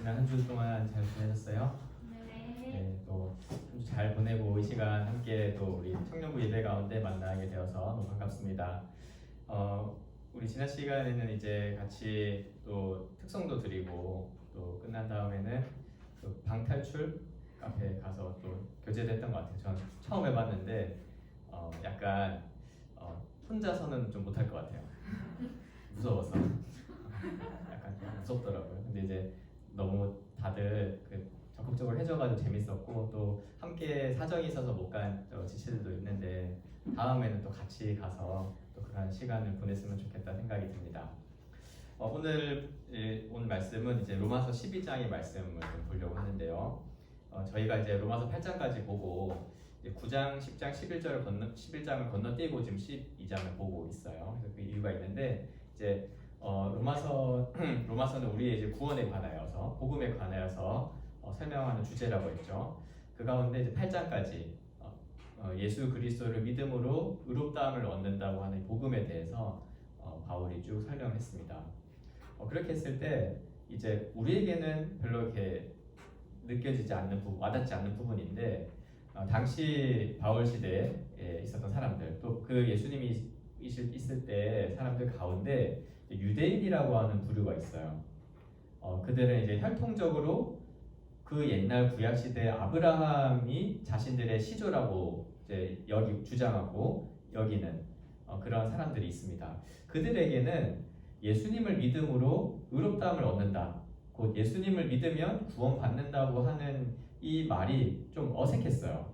지난 한 주 동안 잘 보내셨어요? 네, 또 한 주 잘 보내고 이 시간 함께 또 우리 청년부 예배 가운데 만나게 되어서 너무 반갑습니다. 우리 지난 시간에는 이제 같이 또 특성도 드리고 또 끝난 다음에는 또 방탈출 카페에 가서 또 교제도 했던 것 같아요. 전 처음 해봤는데 약간 혼자서는 좀 못할 것 같아요. 무서워서 약간 좀 무섭더라고요. 근데 이제 너무 다들 적극적으로 해줘가지고 재밌었고 또 함께 사정이 있어서 못 간 지체들도 있는데 다음에는 또 같이 가서 또 그런 시간을 보냈으면 좋겠다 생각이 듭니다. 오늘 말씀은 이제 로마서 12장의 말씀을 좀 보려고 하는데요. 저희가 이제 로마서 8장까지 보고 이제 9장, 10장, 11장을 건너뛰고 지금 12장을 보고 있어요. 그래서 그 이유가 있는데 이제 로마서는 우리의 이제 구원에 관하여서 복음에 관하여서 설명하는 주제라고 했죠. 그 가운데 이제 8장까지 예수 그리스도를 믿음으로 의롭다함을 얻는다고 하는 복음에 대해서 바울이 쭉 설명했습니다. 그렇게 했을 때 이제 우리에게는 별로 이렇게 느껴지지 않는 부분, 와닿지 않는 부분인데 당시 바울 시대에 있었던 사람들 또 그 예수님이 있을 때 사람들 가운데 유대인이라고 하는 부류가 있어요. 그들은 이제 혈통적으로 그 옛날 구약 시대 아브라함이 자신들의 시조라고 이제 주장하고 여기는 그런 사람들이 있습니다. 그들에게는 예수님을 믿음으로 의롭다함을 얻는다. 곧 예수님을 믿으면 구원받는다고 하는 이 말이 좀 어색했어요.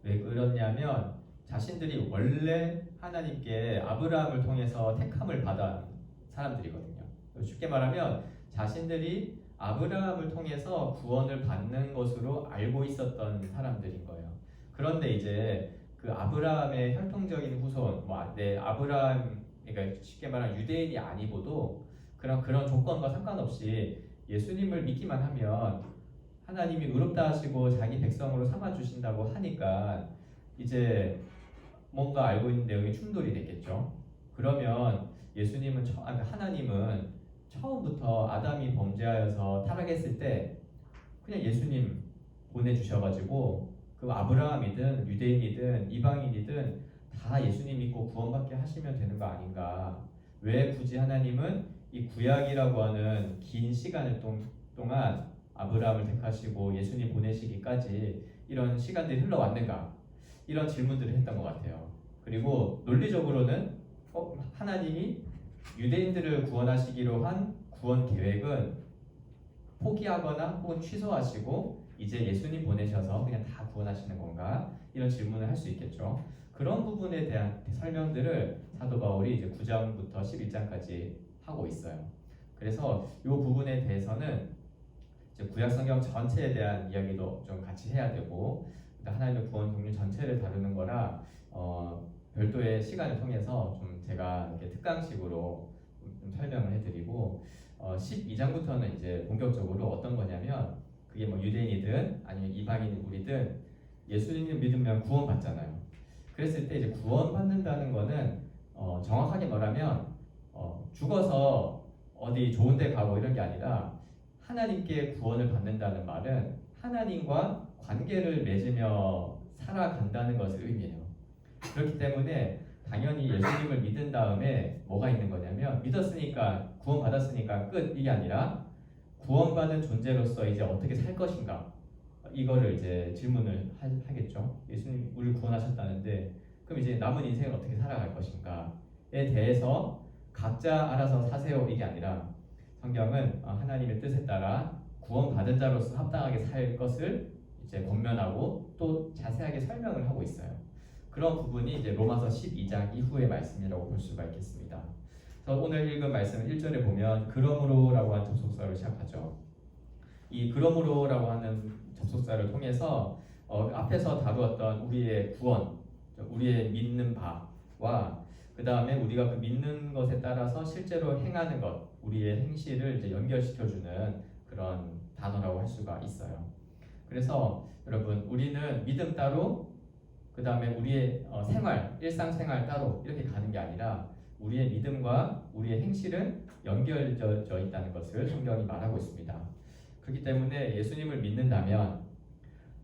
왜 그러냐면 자신들이 원래 하나님께 아브라함을 통해서 택함을 받은 사람들이거든요. 쉽게 말하면 자신들이 아브라함을 통해서 구원을 받는 것으로 알고 있었던 사람들인 거예요. 그런데 이제 그 아브라함의 혈통적인 후손, 아브라함, 그러니까 쉽게 말하면 유대인이 아니고도 그런 조건과 상관없이 예수님을 믿기만 하면 하나님이 의롭다 하시고 자기 백성으로 삼아 주신다고 하니까 이제 뭔가 알고 있는 내용이 충돌이 됐겠죠. 그러면 하나님은 처음부터 아담이 범죄하여서 타락했을 때 그냥 예수님 보내주셔가지고 그 아브라함이든 유대인이든 이방인이든 다 예수님 믿고 구원받게 하시면 되는 거 아닌가. 왜 굳이 하나님은 이 구약이라고 하는 긴 시간을 동안 아브라함을 택하시고 예수님 보내시기까지 이런 시간들이 흘러왔는가, 이런 질문들을 했던 것 같아요. 그리고 논리적으로는 하나님이 유대인들을 구원하시기로 한 구원 계획은 포기하거나 혹은 취소하시고 이제 예수님 보내셔서 그냥 다 구원하시는 건가, 이런 질문을 할 수 있겠죠. 그런 부분에 대한 설명들을 사도 바울이 이제 9장부터 11장까지 하고 있어요. 그래서 이 부분에 대해서는 구약 성경 전체에 대한 이야기도 좀 같이 해야 되고 하나님의 구원 종류 전체를 다루는 거라 별도의 시간을 통해서 좀 제가 이렇게 특강식으로 좀 설명을 해드리고 12장부터는 이제 본격적으로 어떤 거냐면 그게 뭐 유대인이든 아니면 이방인 우리든 예수님을 믿으면 구원받잖아요. 그랬을 때 이제 구원받는다는 거는 정확하게 말하면 죽어서 어디 좋은 데 가고 이런 게 아니라 하나님께 구원을 받는다는 말은 하나님과 관계를 맺으며 살아간다는 것을 의미해요. 그렇기 때문에 당연히 예수님을 믿은 다음에 뭐가 있는 거냐면 믿었으니까 구원받았으니까 끝, 이게 아니라 구원받은 존재로서 이제 어떻게 살 것인가, 이거를 이제 질문을 하겠죠. 예수님 우리를 구원하셨다는데 그럼 이제 남은 인생을 어떻게 살아갈 것인가에 대해서 각자 알아서 사세요, 이게 아니라 성경은 하나님의 뜻에 따라 구원받은 자로서 합당하게 살 것을 이제 권면하고 또 자세하게 설명을 하고 있어요. 그런 부분이 이제 로마서 12장 이후의 말씀이라고 볼 수가 있겠습니다. 그래서 오늘 읽은 말씀 1절에 보면 그러므로라고 하는 접속사로 시작하죠. 이 그러므로라고 하는 접속사를 통해서 앞에서 다루었던 우리의 구원, 우리의 믿는 바와 그 다음에 우리가 그 믿는 것에 따라서 실제로 행하는 것, 우리의 행실을 이제 연결시켜주는 그런 단어라고 할 수가 있어요. 그래서 여러분, 우리는 믿음 따로, 그 다음에 우리의 일상생활 따로 이렇게 가는 게 아니라 우리의 믿음과 우리의 행실은 연결되어 있다는 것을 성경이 말하고 있습니다. 그렇기 때문에 예수님을 믿는다면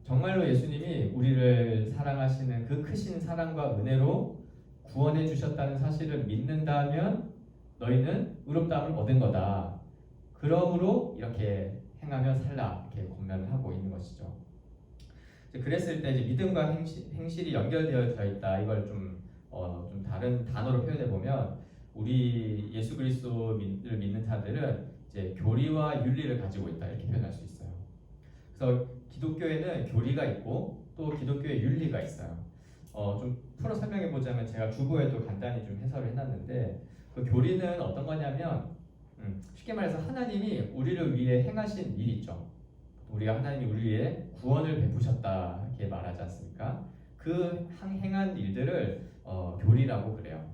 정말로 예수님이 우리를 사랑하시는 그 크신 사랑과 은혜로 구원해 주셨다는 사실을 믿는다면 너희는 의롭다함을 얻은 거다. 그러므로 이렇게 행하며 살라 이렇게 권면을 하고 있는 것이죠. 그랬을 때 이제 믿음과 행실이 연결되어 있다. 이걸 좀 다른 단어로 표현해 보면 우리 예수 그리스도를 믿는 자들은 이제 교리와 윤리를 가지고 있다 이렇게 표현할 수 있어요. 그래서 기독교에는 교리가 있고 또 기독교의 윤리가 있어요. 좀 풀어 설명해 보자면 제가 주보에도 간단히 좀 해설을 해놨는데 그 교리는 어떤 거냐면 쉽게 말해서 하나님이 우리를 위해 행하신 일 있죠. 우리가 하나님이 우리 위해 구원을 베푸셨다 이렇게 말하지 않습니까? 그 행한 일들을 교리라고 그래요.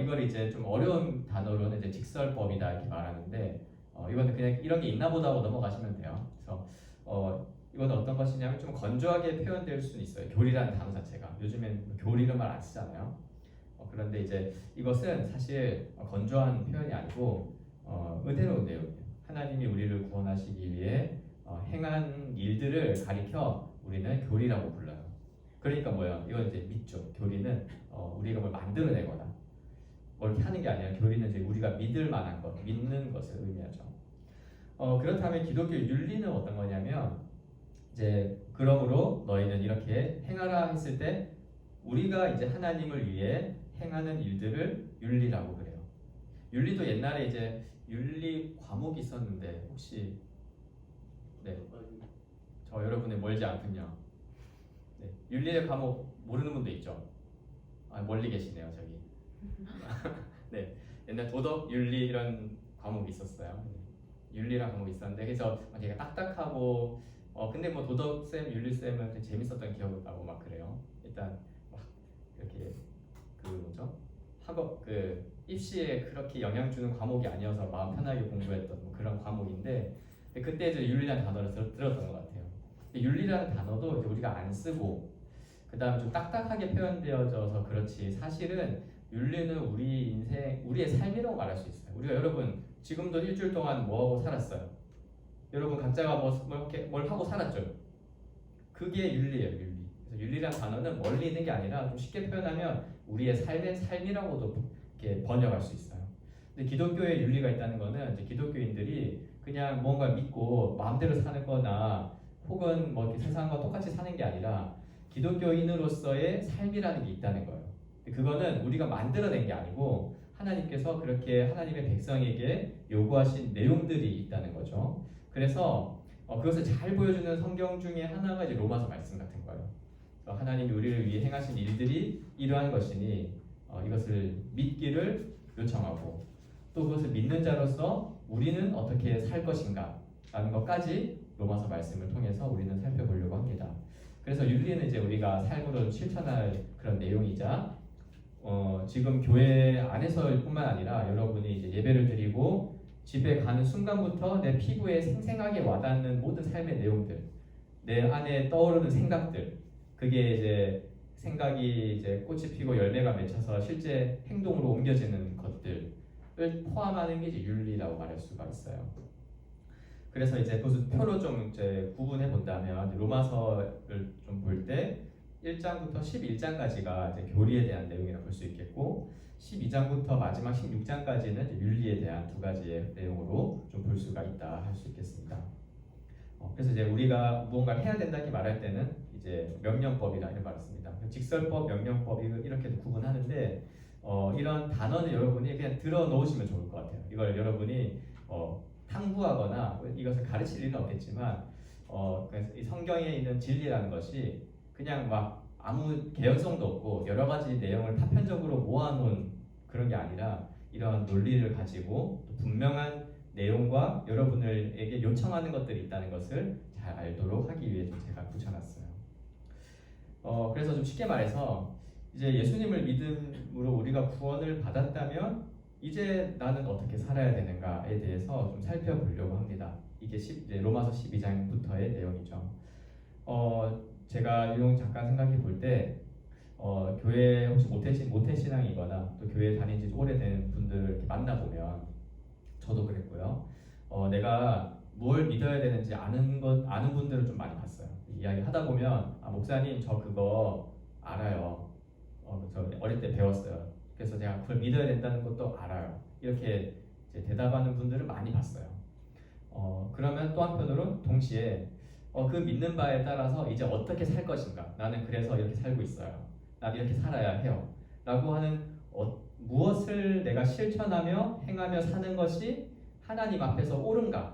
이걸 이제 좀 어려운 단어로는 이제 직설법이다 이렇게 말하는데 이거는 그냥 이런 게 있나 보다 하고 넘어가시면 돼요. 그래서 이건 어떤 것이냐면 좀 건조하게 표현될 수는 있어요. 교리라는 단어 자체가 요즘엔 교리를 말 안 쓰잖아요. 그런데 이제 이것은 사실 건조한 표현이 아니고 의대로운 내용이에요. 하나님이 우리를 구원하시기 위해 행한 일들을 가리켜 우리는 교리라고 불러요. 그러니까 뭐야? 이건 이제 믿죠. 교리는 우리가 뭘 만들어내거나 뭐 이렇게 하는 게 아니라 교리는 이제 우리가 믿을 만한 것, 믿는 것을 의미하죠. 그렇다면 기독교 윤리는 어떤 거냐면 이제 그러므로 너희는 이렇게 행하라 했을 때 우리가 이제 하나님을 위해 행하는 일들을 윤리라고 그래요. 윤리도 옛날에 이제 윤리 과목이 있었는데 혹시 네, 저 여러분의 멀지 않군요. 네, 윤리의 과목 모르는 분도 있죠. 멀리 계시네요 저기. 네, 옛날 도덕, 윤리 이런 과목이 있었어요. 윤리란 과목이 있었는데 그래서 되게 딱딱하고 근데 뭐 도덕 쌤, 윤리 쌤은 되게 재밌었던 기억이 나고 막 그래요. 일단 막 이렇게 그 뭐죠? 학업 그 입시에 그렇게 영향 주는 과목이 아니어서 마음 편하게 공부했던 뭐 그런 과목인데 그때 이제 윤리라는 단어를 들었던 것 같아요. 윤리라는 단어도 이제 우리가 안 쓰고 그다음 좀 딱딱하게 표현되어져서 그렇지 사실은 윤리는 우리 인생, 우리의 삶이라고 말할 수 있어요. 우리가 여러분 지금도 일주일 동안 뭐 하고 살았어요? 여러분 각자가 뭘 하고 살았죠? 그게 윤리예요, 윤리. 그래서 윤리라는 단어는 멀리 있는 게 아니라 좀 쉽게 표현하면 우리의 삶의 삶이라고도 이렇게 번역할 수 있어요. 근데 기독교에 윤리가 있다는 거는 이제 기독교인들이 그냥 뭔가 믿고 마음대로 사는 거나 혹은 뭐 이렇게 세상과 똑같이 사는 게 아니라 기독교인으로서의 삶이라는 게 있다는 거예요. 그거는 우리가 만들어낸 게 아니고 하나님께서 그렇게 하나님의 백성에게 요구하신 내용들이 있다는 거죠. 그래서 그것을 잘 보여주는 성경 중에 하나가 이제 로마서 말씀 같은 거예요. 하나님이 우리를 위해 행하신 일들이 이러한 것이니 이것을 믿기를 요청하고 또 그것을 믿는 자로서 우리는 어떻게 살 것인가 라는 것까지 로마서 말씀을 통해서 우리는 살펴보려고 합니다. 그래서 윤리는 이제 우리가 삶으로 실천할 그런 내용이자 지금 교회 안에서일 뿐만 아니라 여러분이 이제 예배를 드리고 집에 가는 순간부터 내 피부에 생생하게 와닿는 모든 삶의 내용들, 내 안에 떠오르는 생각들, 그게 이제 생각이 이제 꽃이 피고 열매가 맺혀서 실제 행동으로 옮겨지는 것들을 포함하는 게 이제 윤리라고 말할 수가 있어요. 그래서 이제 그것을 표로 좀 이제 구분해 본다면 로마서를 좀 볼 때 1장부터 11장까지가 이제 교리에 대한 내용이라고 볼 수 있겠고 12장부터 마지막 16장까지는 윤리에 대한 두 가지의 내용으로 좀 볼 수가 있다 할 수 있겠습니다. 그래서 이제 우리가 무언가를 해야 된다 이렇게 말할 때는 이제 명령법이라 이렇게 말했습니다. 직설법, 명령법 이렇게도 구분하는데 이런 단어는 여러분이 그냥 들어 놓으시면 좋을 것 같아요. 이걸 여러분이 탐구하거나 이것을 가르칠 일은 없겠지만 이 성경에 있는 진리라는 것이 그냥 막 아무 개연성도 없고 여러 가지 내용을 파편적으로 모아놓은 그런 게 아니라 이러한 논리를 가지고 또 분명한 내용과 여러분에게 요청하는 것들이 있다는 것을 잘 알도록 하기 위해 좀 제가 붙여놨어요. 그래서 좀 쉽게 말해서 이제 예수님을 믿음으로 우리가 구원을 받았다면 이제 나는 어떻게 살아야 되는가에 대해서 좀 살펴보려고 합니다. 이게 이제 로마서 12장부터의 내용이죠. 제가 이 내용 잠깐 생각해 볼 때 교회 혹시 모태신앙이거나 또 교회 다닌 지 오래된 분들을 이렇게 만나보면 저도 그랬고요. 내가 뭘 믿어야 되는지 아는 분들을 좀 많이 봤어요. 이야기 하다 보면 목사님 저 그거 알아요. 저 어릴 때 배웠어요. 그래서 제가 그걸 믿어야 된다는 것도 알아요. 이렇게 이제 대답하는 분들을 많이 봤어요. 그러면 또 한편으로 동시에 그 믿는 바에 따라서 이제 어떻게 살 것인가? 나는 그래서 이렇게 살고 있어요. 나는 이렇게 살아야 해요. 라고 하는 무엇을 내가 실천하며 행하며 사는 것이 하나님 앞에서 옳은가에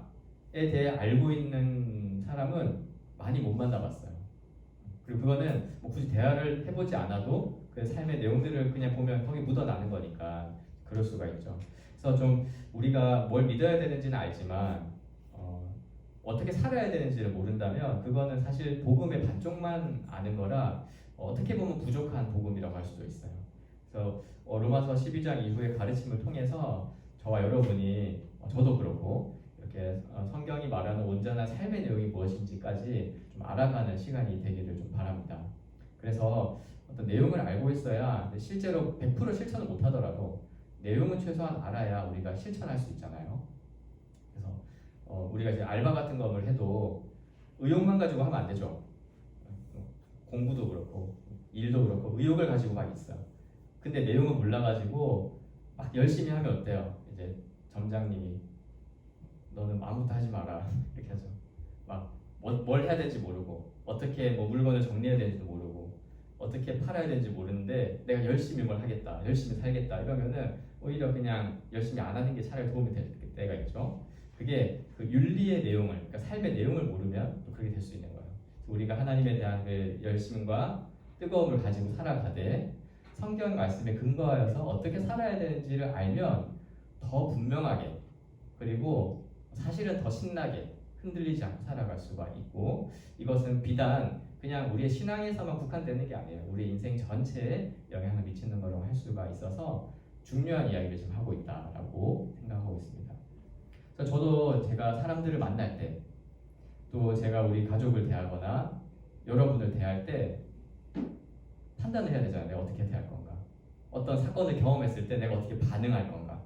대해 알고 있는 사람은 많이 못 만나봤어요. 그리고 그거는 뭐 굳이 대화를 해보지 않아도 그 삶의 내용들을 그냥 보면 거기 묻어나는 거니까 그럴 수가 있죠. 그래서 좀 우리가 뭘 믿어야 되는지는 알지만 어떻게 살아야 되는지를 모른다면 그거는 사실 복음의 반쪽만 아는 거라 어떻게 보면 부족한 복음이라고 할 수도 있어요. 그래서 로마서 12장 이후의 가르침을 통해서 저와 여러분이 저도 그렇고 이렇게 성경이 말하는 온전한 삶의 내용이 무엇인지까지 좀 알아가는 시간이 되기를 좀 바랍니다. 그래서 어떤 내용을 알고 있어야 실제로 100% 실천을 못하더라도 내용은 최소한 알아야 우리가 실천할 수 있잖아요. 그래서 우리가 이제 알바 같은 거를 해도 의욕만 가지고 하면 안 되죠. 공부도 그렇고 일도 그렇고 의욕을 가지고 막 있어요. 근데 내용을 몰라가지고 막 열심히 하면 어때요? 이제 점장님이 너는 아무것도 하지 마라 이렇게 하죠. 막 뭘 해야 될지 모르고 어떻게 뭐 물건을 정리해야 될지도 모르고 어떻게 팔아야 되는지 모르는데 내가 열심히 뭘 하겠다, 열심히 살겠다 이러면은 오히려 그냥 열심히 안 하는 게 차라리 도움이 될 때가 있죠. 그게 그 윤리의 내용을, 그러니까 삶의 내용을 모르면 또 그렇게 될 수 있는 거예요. 우리가 하나님에 대한 그 열심과 뜨거움을 가지고 살아가되 성경 말씀에 근거하여서 어떻게 살아야 되는지를 알면 더 분명하게 그리고 사실은 더 신나게 흔들리지 않고 살아갈 수가 있고 이것은 비단 그냥 우리의 신앙에서만 국한되는 게 아니에요. 우리 인생 전체에 영향을 미치는 거라고 할 수가 있어서 중요한 이야기를 지금 하고 있다라고 생각하고 있습니다. 그래서 저도 제가 사람들을 만날 때 또 제가 우리 가족을 대하거나 여러분을 대할 때 판단을 해야 되잖아요. 내가 어떻게 대할 건가? 어떤 사건을 경험했을 때 내가 어떻게 반응할 건가?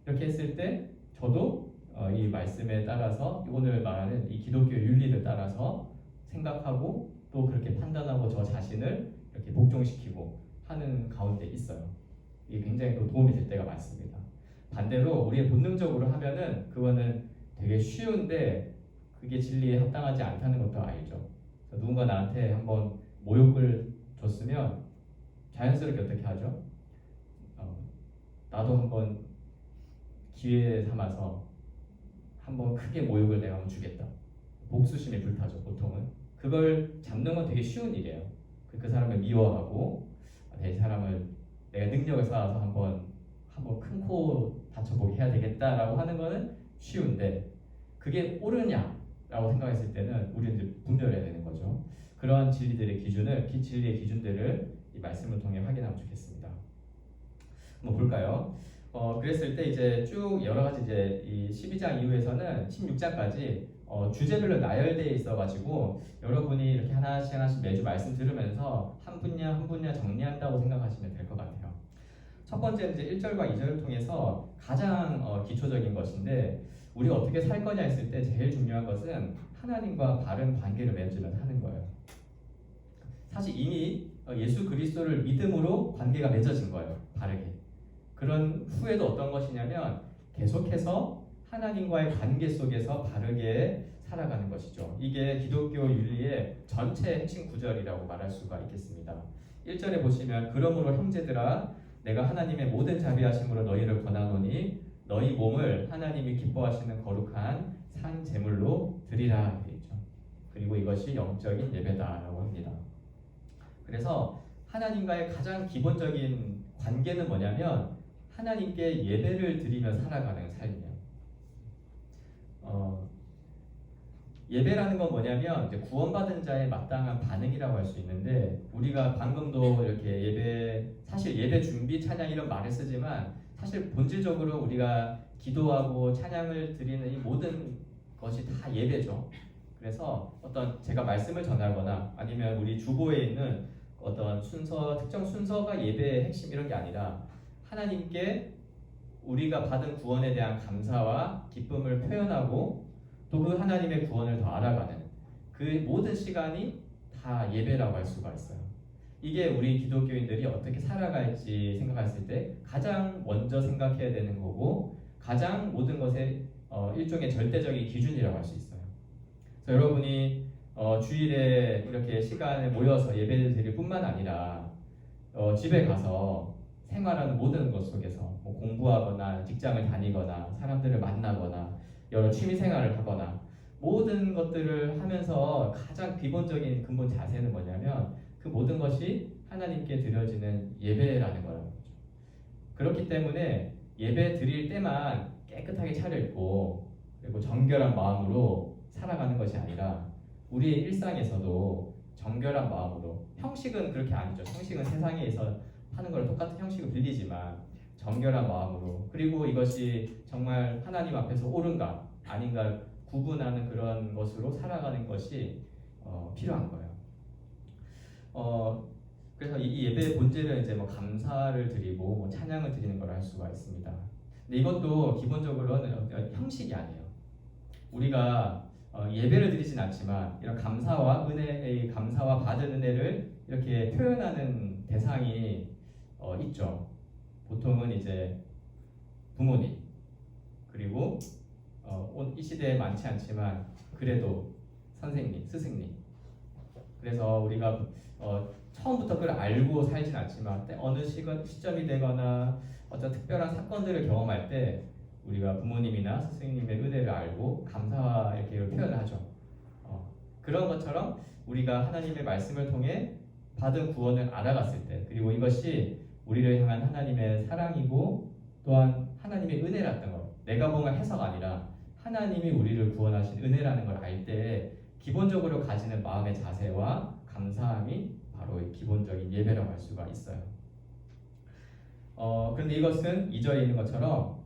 이렇게 했을 때 저도 이 말씀에 따라서 오늘 말하는 이 기독교 윤리를 따라서 생각하고 또 그렇게 판단하고 저 자신을 이렇게 복종시키고 하는 가운데 있어요. 이게 굉장히 또 도움이 될 때가 많습니다. 반대로 우리의 본능적으로 하면은 그거는 되게 쉬운데 그게 진리에 합당하지 않다는 것도 알죠. 누군가 나한테 한번 모욕을 줬으면 자연스럽게 어떻게 하죠? 나도 한번 기회 삼아서 한번 크게 모욕을 내가 한번 주겠다. 복수심이 불타죠. 보통은 그걸 잡는 건 되게 쉬운 일이에요. 그 사람을 미워하고 내 사람을 내가 능력을 쌓아서 한번 큰 코 다쳐보게 해야 되겠다라고 하는 거는 쉬운데 그게 옳으냐라고 생각했을 때는 우리는 이제 분별해야 되는 거죠. 그러한 진리의 기준들을 이 말씀을 통해 확인하면 좋겠습니다. 한번 볼까요? 그랬을 때 이제 쭉 여러 가지 이제 이 12장 이후에서는 16장까지 주제별로 나열되어 있어가지고 여러분이 이렇게 하나씩 매주 말씀 들으면서 한 분야 정리한다고 생각하시면 될 것 같아요. 첫 번째는 이제 1절과 2절을 통해서 가장 기초적인 것인데 우리가 어떻게 살 거냐 했을 때 제일 중요한 것은 하나님과 바른 관계를 맺으면 하는 거예요. 사실 이미 예수 그리스도를 믿음으로 관계가 맺어진 거예요. 바르게. 그런 후에도 어떤 것이냐면 계속해서 하나님과의 관계 속에서 바르게 살아가는 것이죠. 이게 기독교 윤리의 전체 핵심 구절이라고 말할 수가 있겠습니다. 1절에 보시면 그러므로 형제들아 내가 하나님의 모든 자비하심으로 너희를 권하노니 너희 몸을 하나님이 기뻐하시는 거룩한 산 제물로 드리라 되어 있죠. 그리고 이것이 영적인 예배다라고 합니다. 그래서 하나님과의 가장 기본적인 관계는 뭐냐면 하나님께 예배를 드리며 살아가는 삶이에요. 예배라는 건 뭐냐면 이제 구원받은 자의 마땅한 반응이라고 할 수 있는데 우리가 방금도 이렇게 사실 예배 준비 찬양 이런 말을 쓰지만 사실 본질적으로 우리가 기도하고 찬양을 드리는 이 모든 것이 다 예배죠. 그래서 어떤 제가 말씀을 전하거나 아니면 우리 주보에 있는 어떤 특정 순서가 예배의 핵심 이런 게 아니라 하나님께 우리가 받은 구원에 대한 감사와 기쁨을 표현하고 또 그 하나님의 구원을 더 알아가는 그 모든 시간이 다 예배라고 할 수가 있어요. 이게 우리 기독교인들이 어떻게 살아갈지 생각했을 때 가장 먼저 생각해야 되는 거고 가장 모든 것의 일종의 절대적인 기준이라고 할 수 있어요. 그래서 여러분이 주일에 이렇게 시간에 모여서 예배를 드릴 뿐만 아니라 집에 가서 생활하는 모든 것 속에서 뭐 공부하거나 직장을 다니거나 사람들을 만나거나 여러 취미 생활을 하거나 모든 것들을 하면서 가장 기본적인 근본 자세는 뭐냐면 그 모든 것이 하나님께 드려지는 예배라는 거라는 거죠. 그렇기 때문에 예배 드릴 때만 깨끗하게 차려입고 그리고 정결한 마음으로 살아가는 것이 아니라 우리의 일상에서도 정결한 마음으로, 형식은 그렇게 아니죠. 형식은 세상에서 하는 거랑 똑같은 형식을 빌리지만 정결한 마음으로, 그리고 이것이 정말 하나님 앞에서 옳은가 아닌가 구분하는 그런 것으로 살아가는 것이 필요한 거예요. 그래서 이 예배의 본질은 이제 뭐 감사를 드리고 뭐 찬양을 드리는 걸 할 수가 있습니다. 근데 이것도 기본적으로는 형식이 아니에요. 우리가 예배를 드리진 않지만 이런 감사와 은혜의 감사와 받은 은혜를 이렇게 표현하는 대상이 있죠. 보통은 이제 부모님, 그리고 이 시대에 많지 않지만 그래도 선생님, 스승님. 그래서 우리가 처음부터 그걸 알고 살진 않지만 어느 시점이 되거나 어떤 특별한 사건들을 경험할 때 우리가 부모님이나 스승님의 은혜를 알고 감사와 이렇게 표현을 하죠. 그런 것처럼 우리가 하나님의 말씀을 통해 받은 구원을 알아갔을 때, 그리고 이것이 우리를 향한 하나님의 사랑이고 또한 하나님의 은혜라는 것, 내가 뭔가 해서가 아니라 하나님이 우리를 구원하신 은혜라는 걸 알 때 기본적으로 가지는 마음의 자세와 감사함이 바로 기본적인 예배라고 할 수가 있어요. 그런데 이것은 2절에 있는 것처럼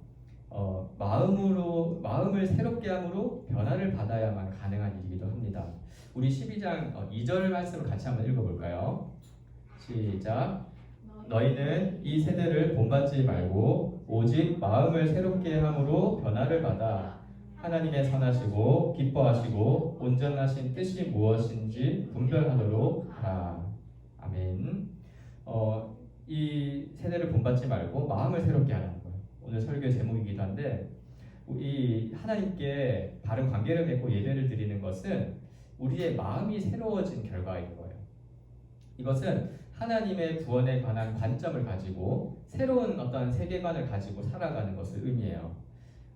마음을 새롭게 함으로 변화를 받아야만 가능한 일이기도 합니다. 우리 12장 2절 말씀을 같이 한번 읽어볼까요? 시작. 너희는 이 세대를 본받지 말고 오직 마음을 새롭게 함으로 변화를 받아 하나님의 선하시고 기뻐하시고 온전하신 뜻이 무엇인지 분별하도록 하라. 아멘. 이 세대를 본받지 말고 마음을 새롭게 하라는 거예요. 오늘 설교의 제목이기도 한데, 이 하나님께 바른 관계를 맺고 예배를 드리는 것은 우리의 마음이 새로워진 결과인 거예요. 이것은 하나님의 구원에 관한 관점을 가지고 새로운 어떤 세계관을 가지고 살아가는 것을 의미해요.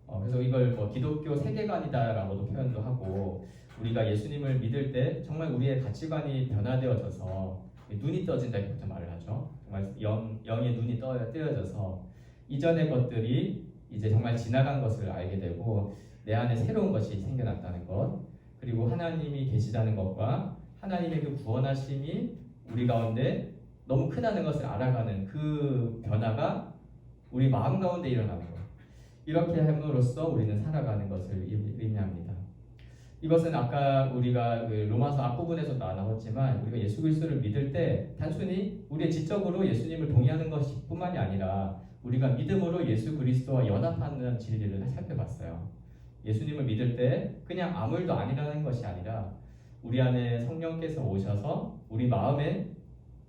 그래서 이걸 기독교 세계관이다라고도 표현도 하고, 우리가 예수님을 믿을 때 정말 우리의 가치관이 변화되어져서 눈이 떠진다 이렇게 말을 하죠. 정말 영의 눈이 뜨어져서 이전의 것들이 이제 정말 지나간 것을 알게 되고 내 안에 새로운 것이 생겨났다는 것, 그리고 하나님이 계시다는 것과 하나님의 그 구원하심이 우리 가운데 너무 크다는 것을 알아가는 그 변화가 우리 마음 가운데 일어나는 것. 이렇게 함으로써 우리는 살아가는 것을 의미합니다. 이것은 아까 우리가 그 로마서 앞부분에서 나왔지만 우리가 예수 그리스도를 믿을 때 단순히 우리의 지적으로 예수님을 동의하는 것뿐만이 아니라 우리가 믿음으로 예수 그리스도와 연합하는 진리를 살펴봤어요. 예수님을 믿을 때 그냥 아무 일도 아니라는 것이 아니라 우리 안에 성령께서 오셔서 우리 마음에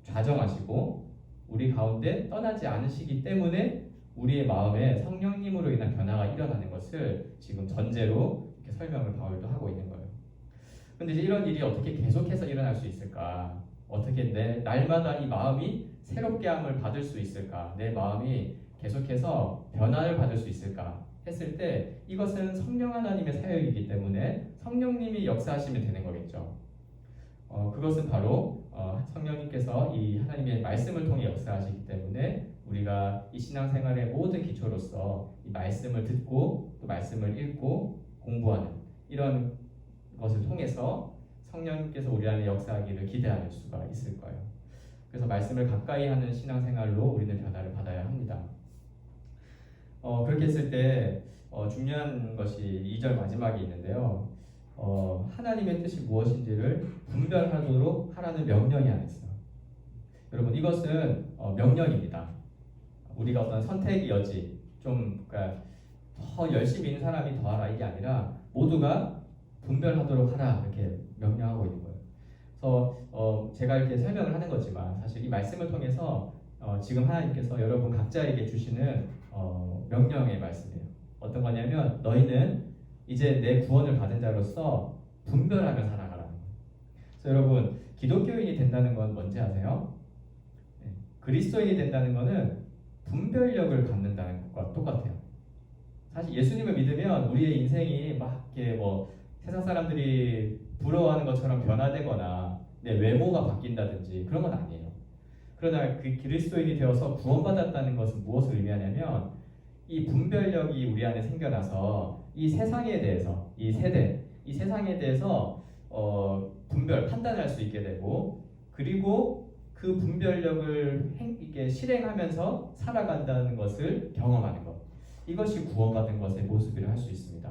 좌정하시고 우리 가운데 떠나지 않으시기 때문에 우리의 마음에 성령님으로 인한 변화가 일어나는 것을 지금 전제로 이렇게 설명을 바울도 하고 있는 거예요. 근데 이제 이런 일이 어떻게 계속해서 일어날 수 있을까? 어떻게 날마다 이 마음이 새롭게 함을 받을 수 있을까? 내 마음이 계속해서 변화를 받을 수 있을까? 했을 때 이것은 성령 하나님의 사역이기 때문에 성령님이 역사하시면 되는 거겠죠. 그것은 바로 성령님께서 이 하나님의 말씀을 통해 역사하시기 때문에 우리가 이 신앙생활의 모든 기초로서 이 말씀을 듣고 또 말씀을 읽고 공부하는 이런 것을 통해서 성령님께서 우리 안에 역사하기를 기대할 수가 있을 거예요. 그래서 말씀을 가까이 하는 신앙생활로 우리는 변화를 받아야 합니다. 그렇게 했을 때 중요한 것이 2절 마지막에 있는데요. 하나님의 뜻이 무엇인지를 분별하도록 하라는 명령이 안에 있어요. 여러분, 이것은 명령입니다. 우리가 어떤 선택의 여지, 그러니까 더 열심히 있는 사람이 더하라 이게 아니라 모두가 분별하도록 하라 이렇게 명령하고 있는 거예요. 그래서 제가 이렇게 설명을 하는 거지만 사실 이 말씀을 통해서 지금 하나님께서 여러분 각자에게 주시는 명령의 말씀이에요. 어떤 거냐면 너희는 이제 내 구원을 받은 자로서 분별하며 살아가라는 거예요. 그래서 여러분 기독교인이 된다는 건 뭔지 아세요? 네. 그리스도인이 된다는 거는 분별력을 갖는다는 것과 똑같아요. 사실 예수님을 믿으면 우리의 인생이 막 이렇게 뭐 세상 사람들이 부러워하는 것처럼 변화되거나 내 외모가 바뀐다든지 그런 건 아니에요. 그러나 그 그리스도인이 되어서 구원받았다는 것은 무엇을 의미하냐면 이 분별력이 우리 안에 생겨나서 이 세상에 대해서 이 세상에 대해서 판단할 수 있게 되고 그리고 그 분별력을 이렇게 실행하면서 살아간다는 것을 경험하는 것. 이것이 구원받은 것의 모습이라 할 수 있습니다.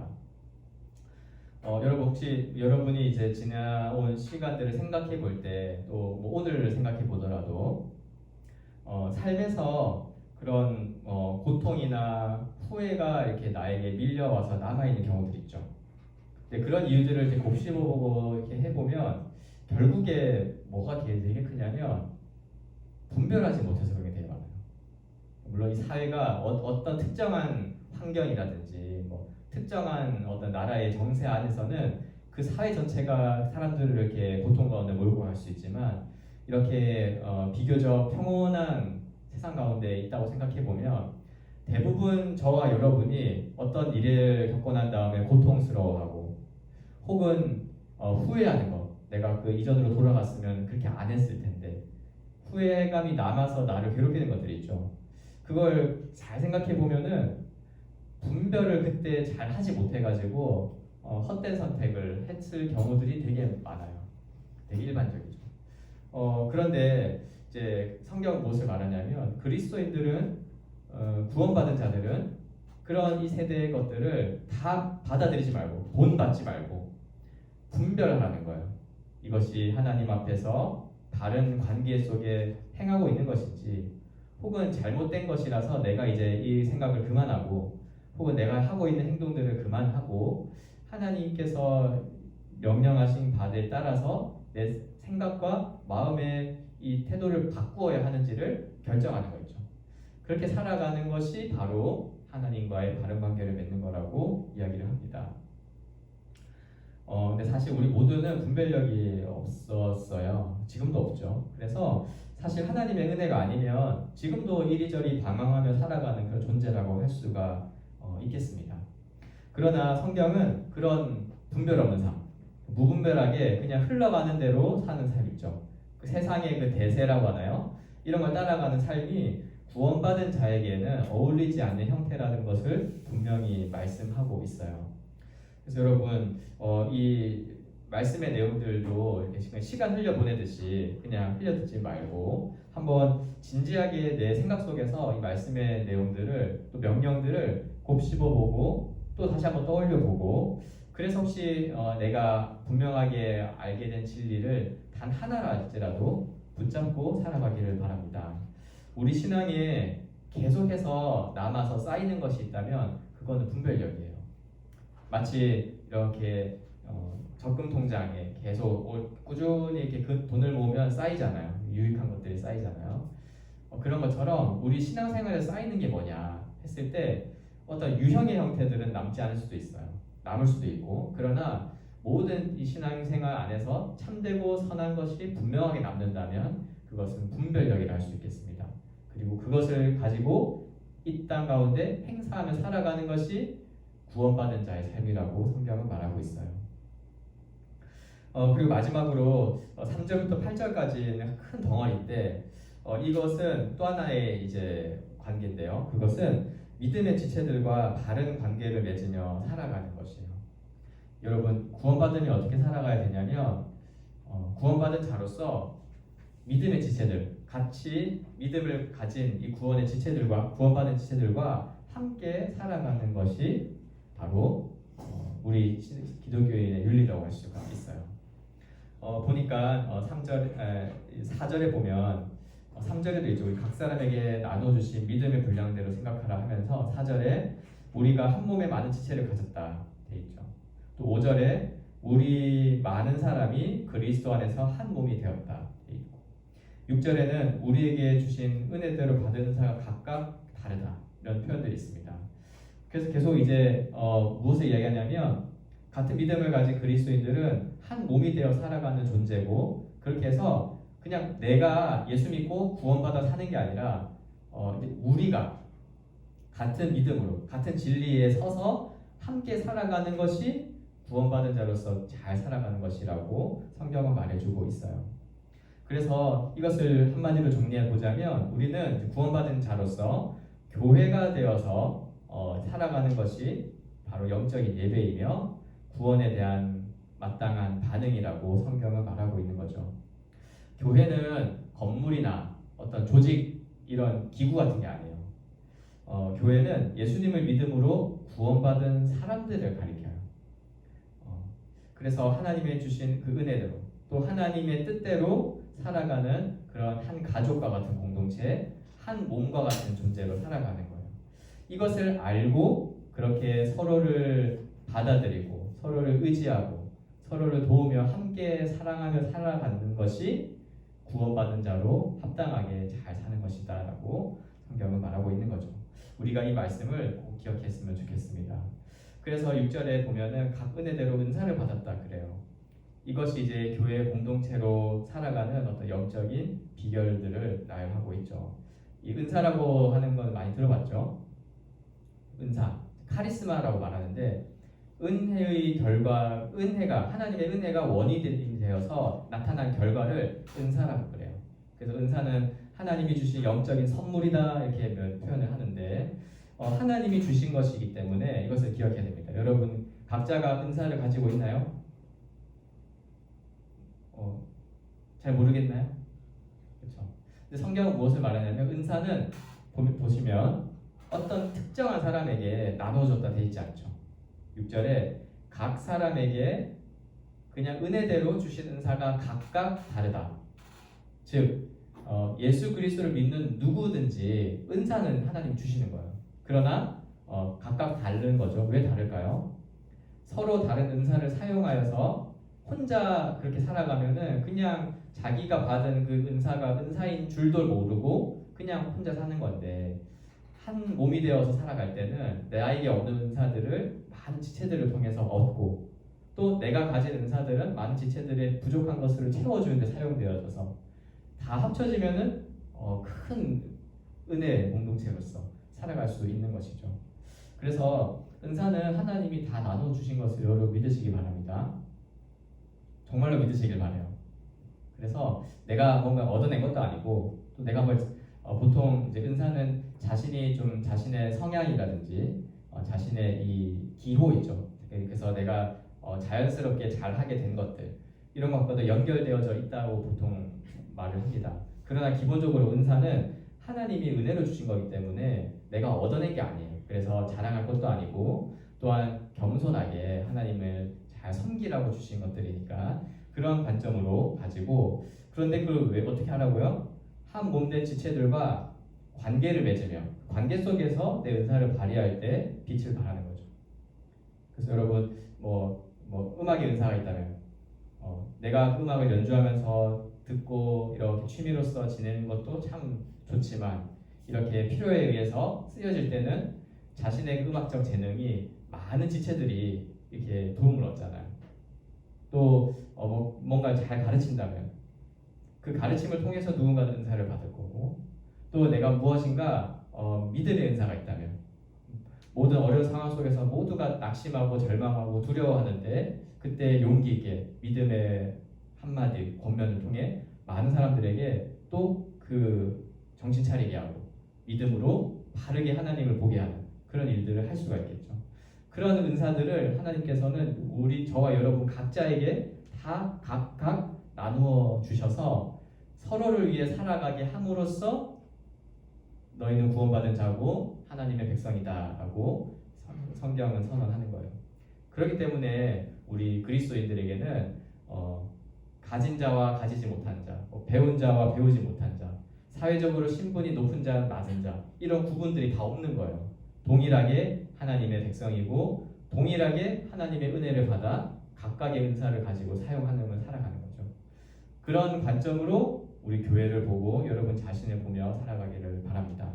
여러분 혹시 여러분이 이제 지나온 시간들을 생각해 볼 때 또 뭐 오늘을 생각해 보더라도 삶에서 그런 고통이나 후회가 이렇게 나에게 밀려와서 남아 있는 경우들이 있죠. 근데 그런 이유들을 이렇게 곱씹어보고 이렇게 해보면 결국에 뭐가 되게 크냐면 분별하지 못해서 그런 게 되게 많아요. 물론 이 사회가 어떤 특정한 환경이라든지 뭐 특정한 어떤 나라의 정세 안에서는 그 사회 전체가 사람들을 이렇게 고통 가운데 몰고 갈 수 있지만 이렇게 비교적 평온한 세상 가운데 있다고 생각해 보면 대부분 저와 여러분이 어떤 일을 겪고 난 다음에 고통스러워하고 혹은 후회하는 것, 내가 그 이전으로 돌아갔으면 그렇게 안 했을 텐데 후회감이 남아서 나를 괴롭히는 것들이 있죠. 그걸 잘 생각해 보면은 분별을 그때 잘 하지 못해가지고 헛된 선택을 했을 경우들이 되게 많아요. 되게 일반적이죠. 그런데 이제 성경 무엇을 말하냐면 그리스도인들은 구원받은 자들은 그런 이 세대의 것들을 다 받아들이지 말고 본받지 말고 분별하라는 거예요. 이것이 하나님 앞에서 바른 관계 속에 행하고 있는 것인지 혹은 잘못된 것이라서 내가 이제 이 생각을 그만하고 혹은 내가 하고 있는 행동들을 그만하고 하나님께서 명령하신 바에 따라서 내 생각과 마음의 이 태도를 바꾸어야 하는지를 결정하는 거죠. 그렇게 살아가는 것이 바로 하나님과의 바른 관계를 맺는 거라고 이야기를 합니다. 근데 사실 우리 모두는 분별력이 없었어요. 지금도 없죠. 그래서 사실 하나님의 은혜가 아니면 지금도 이리저리 방황하며 살아가는 그런 존재라고 할 수가 있겠습니다. 그러나 성경은 그런 분별 없는 삶, 무분별하게 그냥 흘러가는 대로 사는 삶 있죠. 그 세상의 그 대세라고 하나요? 이런 걸 따라가는 삶이 구원받은 자에게는 어울리지 않는 형태라는 것을 분명히 말씀하고 있어요. 그래서 여러분 이 말씀의 내용들도 이렇게 시간 흘려보내듯이 그냥 흘려듣지 말고 한번 진지하게 내 생각 속에서 이 말씀의 내용들을 또 명령들을 곱씹어보고 또 다시 한번 떠올려보고 그래서 혹시 내가 분명하게 알게 된 진리를 단 하나랄지라도 붙잡고 살아가기를 바랍니다. 우리 신앙에 계속해서 남아서 쌓이는 것이 있다면 그거는 분별력이에요. 마치 이렇게 적금 통장에 계속 꾸준히 이렇게 그 돈을 모으면 쌓이잖아요. 유익한 것들이 쌓이잖아요. 그런 것처럼 우리 신앙생활에 쌓이는 게 뭐냐 했을 때 어떤 유형의 형태들은 남지 않을 수도 있어요. 남을 수도 있고 그러나 모든 이 신앙생활 안에서 참되고 선한 것이 분명하게 남는다면 그것은 분별력이라 할 수 있겠습니다. 그리고 그것을 가지고 이 땅 가운데 행사하며 살아가는 것이 구원받은 자의 삶이라고 성경은 말하고 있어요. 그리고 마지막으로 3절부터 8절까지는 큰 덩어리인데 이것은 또 하나의 이제 관계인데요. 그것은 믿음의 지체들과 바른 관계를 맺으며 살아가는 것이에요. 여러분 구원받으면 어떻게 살아가야 되냐면 구원받은 자로서 믿음의 지체들 같이 믿음을 가진 이 구원의 지체들과 구원받은 지체들과 함께 살아가는 것이 바로 우리 기독교인의 윤리라고 할 수가 있어요. 보니까 4절에 보면 3절에도 있죠. 우리 각 사람에게 나눠주신 믿음의 분량대로 생각하라 하면서 4절에 우리가 한 몸에 많은 지체를 가졌다 돼 있죠. 또 5절에 우리 많은 사람이 그리스도 안에서 한 몸이 되었다 돼 있고 6절에는 우리에게 주신 은혜대로 받은 은사가 각각 다르다 이런 표현들이 있습니다. 그래서 계속 이제 무엇을 이야기하냐면 같은 믿음을 가진 그리스도인들은 한 몸이 되어 살아가는 존재고 그렇게 해서 그냥 내가 예수 믿고 구원받아 사는 게 아니라 이제 우리가 같은 믿음으로 같은 진리에 서서 함께 살아가는 것이 구원받은 자로서 잘 살아가는 것이라고 성경은 말해주고 있어요. 그래서 이것을 한마디로 정리해 보자면 우리는 구원받은 자로서 교회가 되어서 살아가는 것이 바로 영적인 예배이며 구원에 대한 마땅한 반응이라고 성경은 말하고 있는 거죠. 교회는 건물이나 어떤 조직 이런 기구 같은 게 아니에요. 교회는 예수님을 믿음으로 구원받은 사람들을 가리켜요. 그래서 하나님의 주신 그 은혜대로 또 하나님의 뜻대로 살아가는 그런 한 가족과 같은 공동체, 한 몸과 같은 존재로 살아가는 거예요. 이것을 알고 그렇게 서로를 받아들이고 서로를 의지하고 서로를 도우며 함께 사랑하며 살아가는 것이 구원받은 자로 합당하게 잘 사는 것이다 라고 성경은 말하고 있는 거죠. 우리가 이 말씀을 꼭 기억했으면 좋겠습니다. 그래서 6절에 보면은 각 은혜대로 은사를 받았다 그래요. 이것이 이제 교회 공동체로 살아가는 어떤 영적인 비결들을 나열하고 있죠. 이 은사라고 하는 건 많이 들어봤죠? 은사, 카리스마라고 말하는데 은혜의 결과, 하나님의 은혜가 원인이 되어서 나타난 결과를 은사라고 그래요. 그래서 은사는 하나님이 주신 영적인 선물이다 이렇게 표현을 하는데 하나님이 주신 것이기 때문에 이것을 기억해야 됩니다. 여러분 각자가 은사를 가지고 있나요? 잘 모르겠나요? 그렇죠. 근데 성경은 무엇을 말하냐면 은사는 보시면 어떤 특정한 사람에게 나눠줬다 돼 있지 않죠. 6절에 각 사람에게 그냥 은혜대로 주신 은사가 각각 다르다. 즉 예수 그리스도를 믿는 누구든지 은사는 하나님 주시는 거예요. 그러나 각각 다른 거죠. 왜 다를까요? 서로 다른 은사를 사용하여서 혼자 그렇게 살아가면은 그냥 자기가 받은 그 은사가 은사인 줄도 모르고 그냥 혼자 사는 건데 한 몸이 되어서 살아갈 때는 나에게 얻는 은사들을 많은 지체들을 통해서 얻고 또 내가 가진 은사들은 많은 지체들의 부족한 것을 채워주는 데 사용되어져서 다 합쳐지면은 큰 은혜의 공동체로서 살아갈 수 있는 것이죠. 그래서 은사는 하나님이 다 나눠주신 것을 여러분 믿으시기 바랍니다. 정말로 믿으시길 바라요. 그래서 내가 뭔가 얻어낸 것도 아니고 또 내가 보통 이제 은사는 자신이 좀 자신의 성향이라든지 자신의 이 기호 있죠. 그래서 내가 자연스럽게 잘하게 된 것들 이런 것보다 연결되어져 있다고 보통 말을 합니다. 그러나 기본적으로 은사는 하나님이 은혜로 주신 거기 때문에 내가 얻어낸 게 아니에요. 그래서 자랑할 것도 아니고 또한 겸손하게 하나님을 잘 섬기라고 주신 것들이니까 그런 관점으로 가지고 그런데 그걸 왜 어떻게 하라고요? 한 몸된 지체들과 관계를 맺으며 관계 속에서 내 은사를 발휘할 때 빛을 발하는 거죠. 그래서 여러분 음악의 은사가 있다면 내가 음악을 연주하면서 듣고 이렇게 취미로서 지내는 것도 참 좋지만 이렇게 필요에 의해서 쓰여질 때는 자신의 음악적 재능이 많은 지체들이 이렇게 도움을 얻잖아요. 또 뭔가 잘 가르친다면 그 가르침을 통해서 누군가는 은사를 받을 거고 또 내가 무엇인가 믿음의 은사가 있다면 모든 어려운 상황 속에서 모두가 낙심하고 절망하고 두려워하는데 그때 용기 있게 믿음의 한마디 권면을 통해 많은 사람들에게 또 그 정신 차리게 하고 믿음으로 바르게 하나님을 보게 하는 그런 일들을 할 수가 있겠죠. 그런 은사들을 하나님께서는 저와 여러분 각자에게 다 각각 나누어 주셔서 서로를 위해 살아가게 함으로써 너희는 구원받은 자고 하나님의 백성이다라고 성경은 선언하는 거예요. 그렇기 때문에 우리 그리스도인들에게는 가진 자와 가지지 못한 자, 배운 자와 배우지 못한 자, 사회적으로 신분이 높은 자, 낮은 자 이런 구분들이 다 없는 거예요. 동일하게 하나님의 백성이고 동일하게 하나님의 은혜를 받아 각각의 은사를 가지고 사용하는 살아가는 거죠. 그런 관점으로 우리 교회를 보고 여러분 자신을 보며 살아가기를 바랍니다.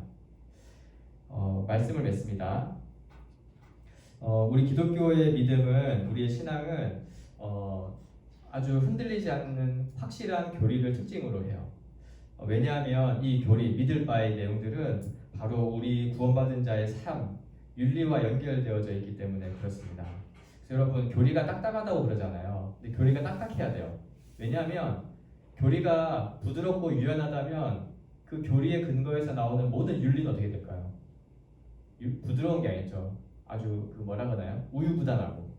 말씀을 맺습니다. 우리 기독교의 믿음은 우리의 신앙은 아주 흔들리지 않는 확실한 교리를 특징으로 해요. 왜냐하면 이 교리, 믿을 바의 내용들은 바로 우리 구원받은 자의 삶, 윤리와 연결되어져 있기 때문에 그렇습니다. 그래서 여러분 교리가 딱딱하다고 그러잖아요. 근데 교리가 딱딱해야 돼요. 왜냐하면 교리가 부드럽고 유연하다면 그 교리의 근거에서 나오는 모든 윤리는 어떻게 될까요? 부드러운 게 아니죠. 아주 그 뭐라 그러나요? 우유부단하고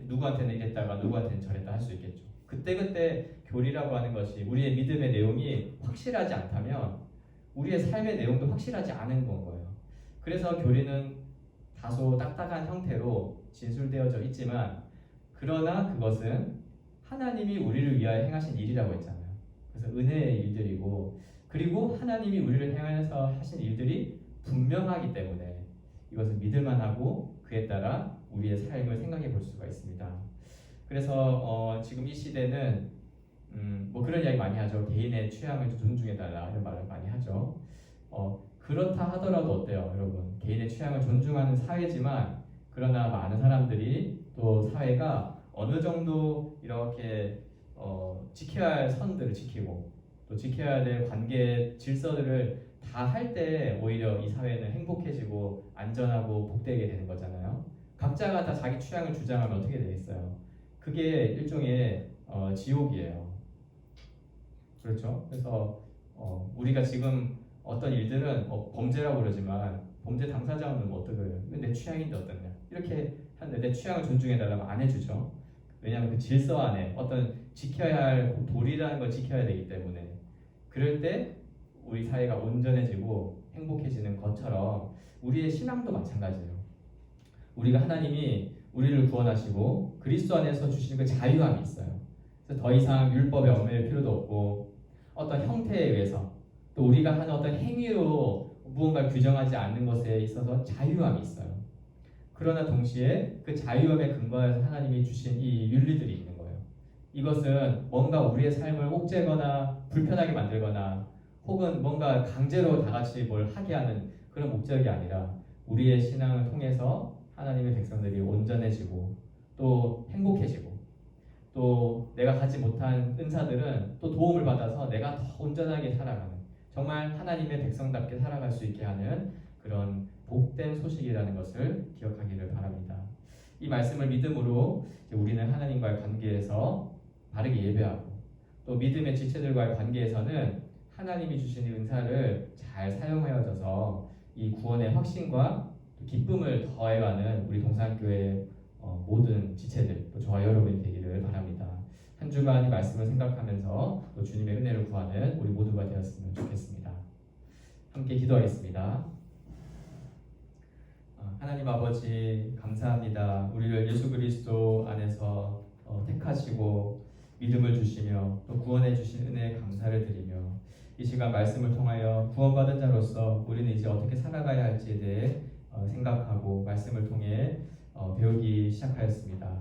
누구한테는 이랬다가 누구한테는 저랬다 할 수 있겠죠. 그때 교리라고 하는 것이 우리의 믿음의 내용이 확실하지 않다면 우리의 삶의 내용도 확실하지 않은 건 거예요. 그래서 교리는 다소 딱딱한 형태로 진술되어져 있지만 그러나 그것은 하나님이 우리를 위하여 행하신 일이라고 했잖아요. 그래서 은혜의 일들이고 그리고 하나님이 우리를 향해서 하신 일들이 분명하기 때문에 이것은 믿을만하고 그에 따라 우리의 삶을 생각해 볼 수가 있습니다. 그래서 지금 이 시대는 뭐 그런 이야기 많이 하죠. 개인의 취향을 존중해달라 이런 말을 많이 하죠. 그렇다 하더라도 어때요, 여러분? 개인의 취향을 존중하는 사회지만 그러나 많은 사람들이 또 사회가 어느 정도 이렇게 지켜야 할 선들을 지키고 또 지켜야 될 관계 질서들을 다 할 때 오히려 이 사회는 행복해지고 안전하고 복되게 되는 거잖아요. 각자가 다 자기 취향을 주장하면 어떻게 되겠어요? 그게 일종의 지옥이에요. 그렇죠? 그래서 우리가 지금 어떤 일들은 범죄라고 그러지만 범죄 당사자는 뭐 어떻게 그래요? 내 취향인데 어떠냐? 이렇게 하는데 내 취향을 존중해달라면 안 해주죠. 왜냐하면 그 질서 안에 어떤 지켜야 할 도리라는 걸 지켜야 되기 때문에 그럴 때 우리 사회가 온전해지고 행복해지는 것처럼 우리의 신앙도 마찬가지예요. 우리가 하나님이 우리를 구원하시고 그리스도 안에서 주신 그 자유함이 있어요. 그래서 더 이상 율법에 얽매일 필요도 없고 어떤 형태에 의해서 또 우리가 하는 어떤 행위로 무언가를 규정하지 않는 것에 있어서 자유함이 있어요. 그러나 동시에 그 자유함에 근거해서 하나님이 주신 이 윤리들이 있는 거예요. 이것은 뭔가 우리의 삶을 옥죄거나 불편하게 만들거나 혹은 뭔가 강제로 다 같이 뭘 하게 하는 그런 목적이 아니라 우리의 신앙을 통해서 하나님의 백성들이 온전해지고 또 행복해지고 또 내가 갖지 못한 은사들은 또 도움을 받아서 내가 더 온전하게 살아가는 정말 하나님의 백성답게 살아갈 수 있게 하는 그런 복된 소식이라는 것을 기억하기를 바랍니다. 이 말씀을 믿음으로 우리는 하나님과의 관계에서 바르게 예배하고 또 믿음의 지체들과의 관계에서는 하나님이 주신 은사를 잘 사용하여져서 이 구원의 확신과 기쁨을 더해가는 우리 동산교회 모든 지체들 또 저와 여러분이 되기를 바랍니다. 한 주간 이 말씀을 생각하면서 또 주님의 은혜를 구하는 우리 모두가 되었으면 좋겠습니다. 함께 기도하겠습니다. 하나님 아버지 감사합니다. 우리를 예수 그리스도 안에서 택하시고 믿음을 주시며 또 구원해 주신 은혜에 감사를 드리며 이 시간 말씀을 통하여 구원받은 자로서 우리는 이제 어떻게 살아가야 할지에 대해 생각하고 말씀을 통해 배우기 시작하였습니다.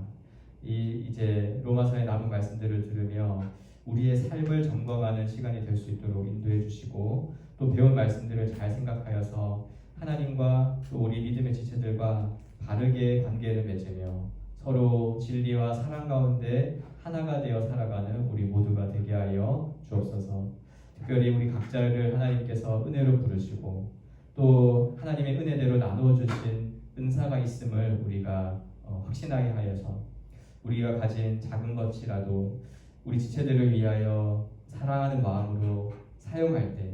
이제 로마서의 남은 말씀들을 들으며 우리의 삶을 점검하는 시간이 될 수 있도록 인도해 주시고 또 배운 말씀들을 잘 생각하여서 하나님과 또 우리 믿음의 지체들과 바르게 관계를 맺으며 서로 진리와 사랑 가운데 하나가 되어 살아가는 우리 모두가 되게 하여 주옵소서. 특별히 우리 각자를 하나님께서 은혜로 부르시고 또 하나님의 은혜대로 나누어 주신 은사가 있음을 우리가 확신하게 하여서 우리가 가진 작은 것이라도 우리 지체들을 위하여 사랑하는 마음으로 사용할 때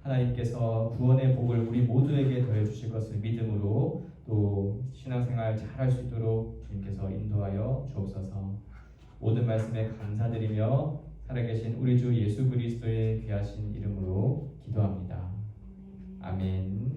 하나님께서 구원의 복을 우리 모두에게 더해 주실 것을 믿음으로 또 신앙생활 잘할 수 있도록 주님께서 인도하여 주옵소서. 모든 말씀에 감사드리며 살아계신 우리 주 예수 그리스도의 귀하신 이름으로 기도합니다. 아멘.